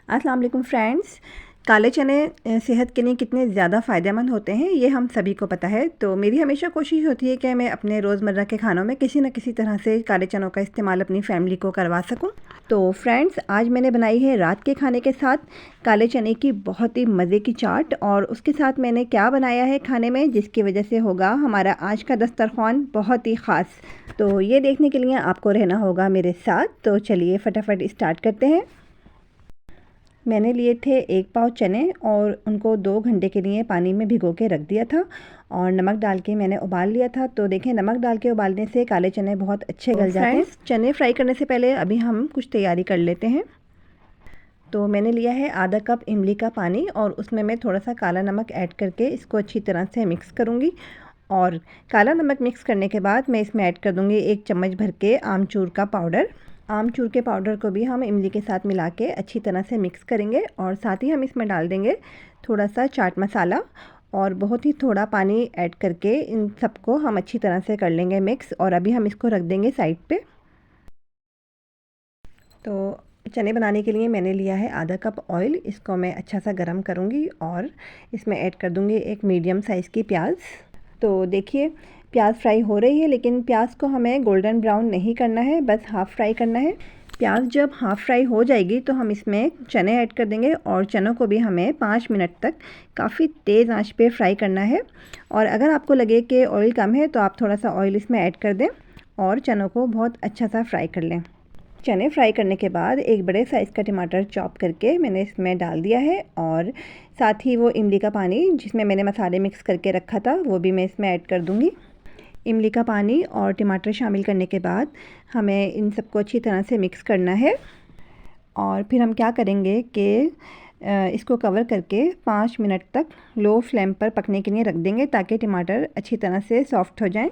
अस्सलाम वालेकुम फ्रेंड्स। काले चने सेहत के लिए कितने ज़्यादा फ़ायदेमंद होते हैं ये हम सभी को पता है। तो मेरी हमेशा कोशिश होती है कि मैं अपने रोज़मर्रा के खानों में किसी न किसी तरह से काले चनों का इस्तेमाल अपनी फ़ैमिली को करवा सकूं। तो फ्रेंड्स, आज मैंने बनाई है रात के खाने के साथ काले चने की बहुत ही मज़े की चाट। और उसके साथ मैंने क्या बनाया है खाने में, जिसकी वजह से होगा हमारा आज का दस्तरखान बहुत ही ख़ास। तो ये देखने के लिए आपको रहना होगा मेरे साथ। तो चलिए फटाफट स्टार्ट करते हैं। मैंने लिए थे 1 पाव चने और उनको 2 घंटे के लिए पानी में भिगो के रख दिया था और नमक डाल के मैंने उबाल लिया था। तो देखें, नमक डाल के उबालने से काले चने बहुत अच्छे गल जाते हैं। चने फ्राई करने से पहले अभी हम कुछ तैयारी कर लेते हैं। तो मैंने लिया है आधा कप इमली का पानी और उसमें मैं थोड़ा सा काला नमक ऐड करके इसको अच्छी तरह से मिक्स करूँगी। और काला नमक मिक्स करने के बाद मैं इसमें ऐड कर दूँगी 1 चम्मच भर के आमचूर का पाउडर। आमचूर के पाउडर को भी हम इमली के साथ मिला के अच्छी तरह से मिक्स करेंगे और साथ ही हम इसमें डाल देंगे थोड़ा सा चाट मसाला और बहुत ही थोड़ा पानी ऐड करके इन सबको हम अच्छी तरह से कर लेंगे मिक्स। और अभी हम इसको रख देंगे साइड पे। तो चने बनाने के लिए मैंने लिया है आधा कप ऑयल। इसको मैं अच्छा सा गरम करूँगी और इसमें ऐड कर दूँगी 1 मीडियम साइज़ की प्याज। तो देखिए, प्याज फ्राई हो रही है, लेकिन प्याज को हमें गोल्डन ब्राउन नहीं करना है, बस हाफ़ फ्राई करना है। प्याज जब हाफ़ फ्राई हो जाएगी तो हम इसमें चने ऐड कर देंगे और चनों को भी हमें 5 मिनट तक काफ़ी तेज़ आंच पे फ्राई करना है। और अगर आपको लगे कि ऑयल कम है तो आप थोड़ा सा ऑयल इसमें ऐड कर दें और चनों को बहुत अच्छा सा फ्राई कर लें। चने फ्राई करने के बाद एक बड़े साइज़ का टमाटर चॉप करके मैंने इसमें डाल दिया है और साथ ही वो इमली का पानी जिसमें मैंने मसाले मिक्स करके रखा था वो भी मैं इसमें ऐड कर दूँगी। इमली का पानी और टमाटर शामिल करने के बाद हमें इन सबको अच्छी तरह से मिक्स करना है। और फिर हम क्या करेंगे कि इसको कवर करके 5 मिनट तक लो फ्लेम पर पकने के लिए रख देंगे ताकि टमाटर अच्छी तरह से सॉफ़्ट हो जाएं।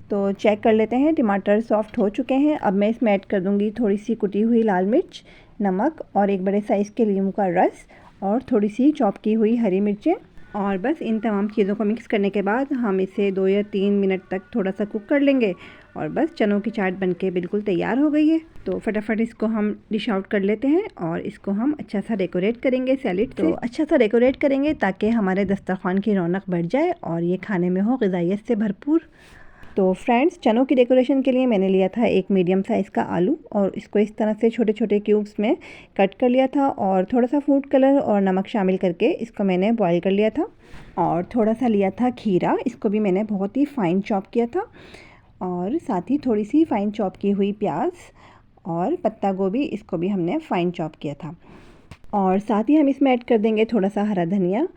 तो चेक कर लेते हैं, टमाटर सॉफ़्ट हो चुके हैं। अब मैं इसमें ऐड कर दूंगी थोड़ी सी कुटी हुई लाल मिर्च, नमक और एक बड़े साइज़ के नींबू का रस और थोड़ी सी चॉप की हुई हरी मिर्चें। और बस इन तमाम चीज़ों को मिक्स करने के बाद हम इसे 2 या 3 मिनट तक थोड़ा सा कुक कर लेंगे और बस चनों की चाट बनके बिल्कुल तैयार हो गई है। तो फटाफट इसको हम डिश आउट कर लेते हैं और इसको हम अच्छा सा डेकोरेट करेंगे सैलेड से। तो अच्छा सा डेकोरेट करेंगे ताकि हमारे दस्तरखान की रौनक बढ़ जाए और ये खाने में हो ग़िज़ाइयत से भरपूर। तो फ्रेंड्स, चनों की डेकोरेशन के लिए मैंने लिया था 1 मीडियम साइज़ का आलू और इसको इस तरह से छोटे छोटे क्यूब्स में कट कर लिया था और थोड़ा सा फूड कलर और नमक शामिल करके इसको मैंने बॉईल कर लिया था। और थोड़ा सा लिया था खीरा, इसको भी मैंने बहुत ही फ़ाइन चॉप किया था। और साथ ही थोड़ी सी फ़ाइन चॉप की हुई प्याज और पत्ता गोभी, इसको भी हमने फ़ाइन चॉप किया था। और साथ ही हम इसमें ऐड कर देंगे थोड़ा सा हरा धनिया।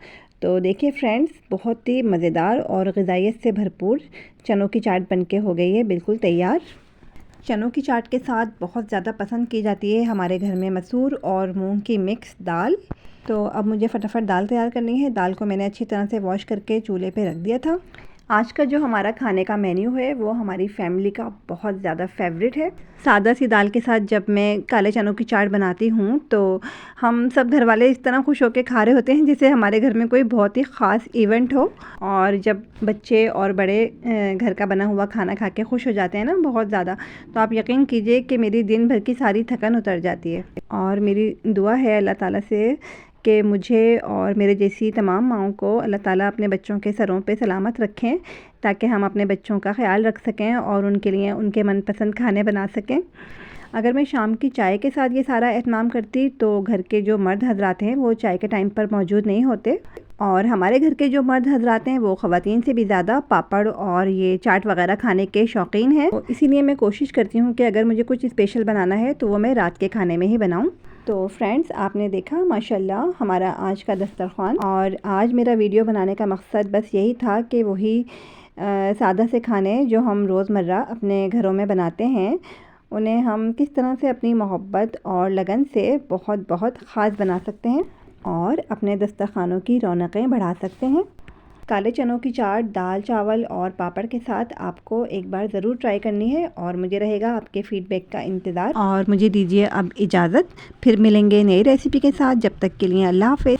तो देखिए फ्रेंड्स, बहुत ही मज़ेदार और ग़िज़ाइयत से भरपूर चनों की चाट बनके हो गई है बिल्कुल तैयार। चनों की चाट के साथ बहुत ज़्यादा पसंद की जाती है हमारे घर में मसूर और मूंग की मिक्स दाल। तो अब मुझे फटाफट दाल तैयार करनी है। दाल को मैंने अच्छी तरह से वॉश करके चूल्हे पे रख दिया था। आज का जो हमारा खाने का मेन्यू है वो हमारी फैमिली का बहुत ज़्यादा फेवरेट है। सादा सी दाल के साथ जब मैं काले चनों की चाट बनाती हूँ तो हम सब घर वाले इस तरह खुश होकर खा रहे होते हैं जैसे हमारे घर में कोई बहुत ही ख़ास इवेंट हो। और जब बच्चे और बड़े घर का बना हुआ खाना खा के खुश हो जाते हैं ना बहुत ज़्यादा, तो आप यकीन कीजिए कि मेरी दिन भर की सारी थकान उतर जाती है। और मेरी दुआ है अल्लाह ताला से कि मुझे और मेरे जैसी तमाम माँओं को अल्लाह ताला अपने बच्चों के सरों पे सलामत रखें ताकि हम अपने बच्चों का ख्याल रख सकें और उनके लिए उनके मनपसंद खाने बना सकें। अगर मैं शाम की चाय के साथ ये सारा एहतमाम करती तो घर के जो मर्द हजरात हैं वो चाय के टाइम पर मौजूद नहीं होते। और हमारे घर के जो मर्द हजरात हैं वो ख़वातीन से भी ज़्यादा पापड़ और ये चाट वगैरह खाने के शौकीन हैं। तो इसीलिए मैं कोशिश करती हूँ कि अगर मुझे कुछ स्पेशल बनाना है तो वो मैं रात के खाने में ही बनाऊँ। तो फ्रेंड्स, आपने देखा माशाल्लाह हमारा आज का दस्तरखान। और आज मेरा वीडियो बनाने का मकसद बस यही था कि वही सादा से खाने जो हम रोज़मर्रा अपने घरों में बनाते हैं उन्हें हम किस तरह से अपनी मोहब्बत और लगन से बहुत बहुत ख़ास बना सकते हैं और अपने दस्तरखानों की रौनकें बढ़ा सकते हैं। काले चनों की चाट दाल चावल और पापड़ के साथ आपको एक बार ज़रूर ट्राई करनी है और मुझे रहेगा आपके फ़ीडबैक का इंतज़ार। और मुझे दीजिए अब इजाज़त, फिर मिलेंगे नई रेसिपी के साथ। जब तक के लिए अल्लाह हाफ़िज़।